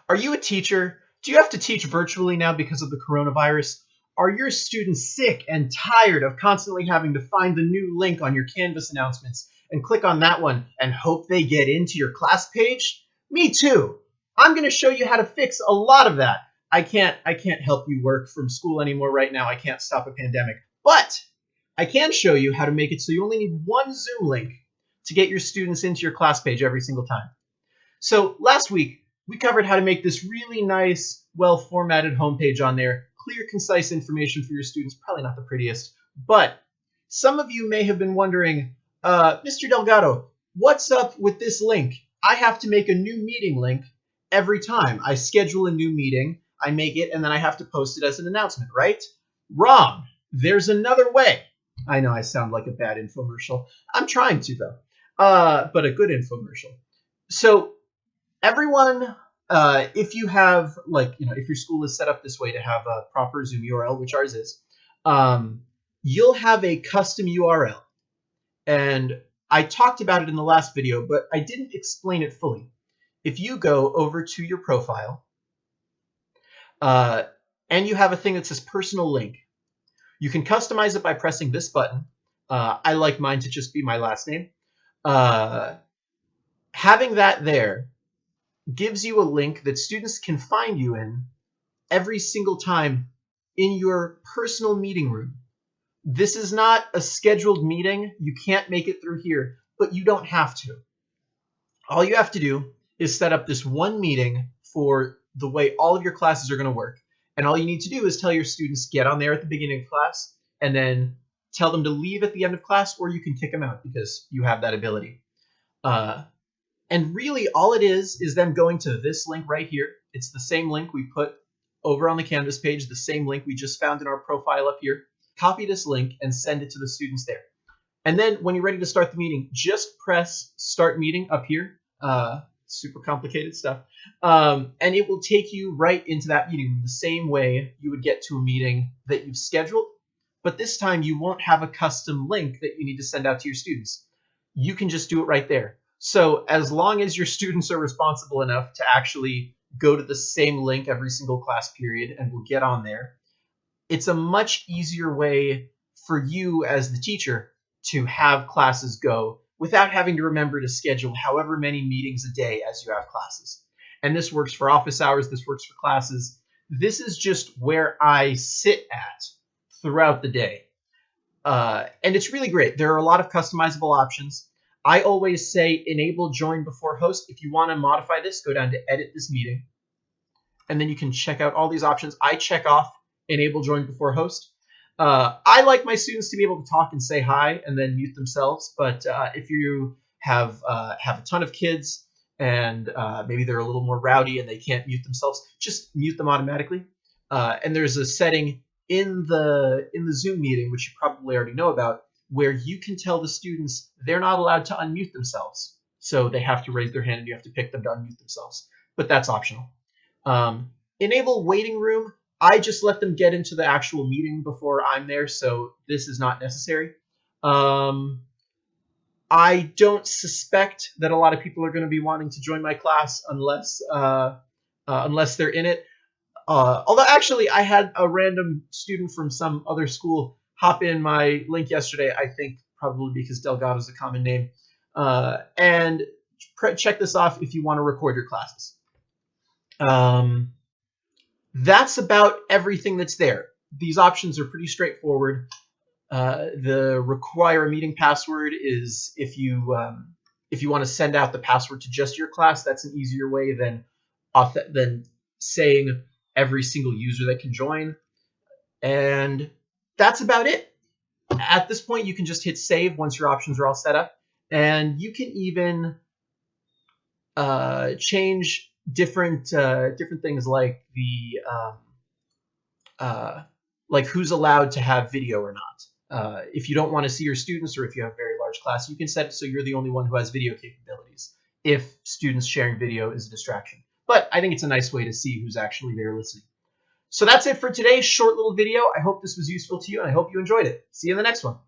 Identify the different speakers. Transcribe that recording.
Speaker 1: Are you a teacher? Do you have to teach virtually now because of the coronavirus? Are your students sick and tired of constantly having to find the new link on your Canvas announcements and click on that one and hope they get into your class page? Me too. I'm going to show you how to fix a lot of that. I can't help you work from school anymore right now. I can't stop a pandemic. But I can show you how to make it so you only need one Zoom link to get your students into your class page every single time. So last week, we covered how to make this really nice, well-formatted homepage on there. Clear, concise information for your students. Probably not the prettiest. But some of you may have been wondering, Mr. Delgado, what's up with this link? I have to make a new meeting link every time. I schedule a new meeting, I make it, and then I have to post it as an announcement, right? Wrong. There's another way. I know I sound like a bad infomercial. I'm trying to, though. But a good infomercial. So everyone, if you have, if your school is set up this way to have a proper Zoom URL, which ours is, you'll have a custom URL. And I talked about it in the last video, but I didn't explain it fully. If you go over to your profile, and you have a thing that says personal link, you can customize it by pressing this button. I like mine to just be my last name. Having that there gives you a link that students can find you in every single time in your personal meeting room. This is not a scheduled meeting. You can't make it through here, but you don't have to. All you have to do is set up this one meeting for the way all of your classes are going to work. And all you need to do is tell your students, get on there at the beginning of class, and then tell them to leave at the end of class, or you can kick them out because you have that ability. And really all it is them going to this link right here. It's the same link we put over on the Canvas page, the same link we just found in our profile up here. Copy this link and send it to the students there. And then when you're ready to start the meeting, just press Start Meeting up here. Super complicated stuff. And it will take you right into that meeting room, the same way you would get to a meeting that you've scheduled. But this time you won't have a custom link that you need to send out to your students. You can just do it right there. So as long as your students are responsible enough to actually go to the same link every single class period and will get on there, it's a much easier way for you as the teacher to have classes go without having to remember to schedule however many meetings a day as you have classes. And this works for office hours, this works for classes. This is just where I sit at throughout the day. And it's really great. There are a lot of customizable options. I always say enable join before host. If you want to modify this, go down to edit this meeting. And then you can check out all these options. I check off enable join before host. I like my students to be able to talk and say hi and then mute themselves. But if you have a ton of kids and maybe they're a little more rowdy and they can't mute themselves, just mute them automatically. And there's a setting in the Zoom meeting, which you probably already know about, where you can tell the students they're not allowed to unmute themselves. So they have to raise their hand and you have to pick them to unmute themselves. But that's optional. Enable waiting room. I just let them get into the actual meeting before I'm there, so this is not necessary. I don't suspect that a lot of people are going to be wanting to join my class unless they're in it. Although actually, I had a random student from some other school hop in my link yesterday, I think probably because Delgado is a common name. And check this off if you want to record your classes. That's about everything that's there. These options are pretty straightforward. The require a meeting password is if you want to send out the password to just your class, that's an easier way than saying every single user that can join. And that's about it. At this point, you can just hit save once your options are all set up. And you can even change different things like the like who's allowed to have video or not. If you don't want to see your students, or if you have a very large class, you can set it so you're the only one who has video capabilities if students sharing video is a distraction. But I think it's a nice way to see who's actually there listening. So that's it for today's short little video. I hope this was useful to you, and I hope you enjoyed it. See you in the next one.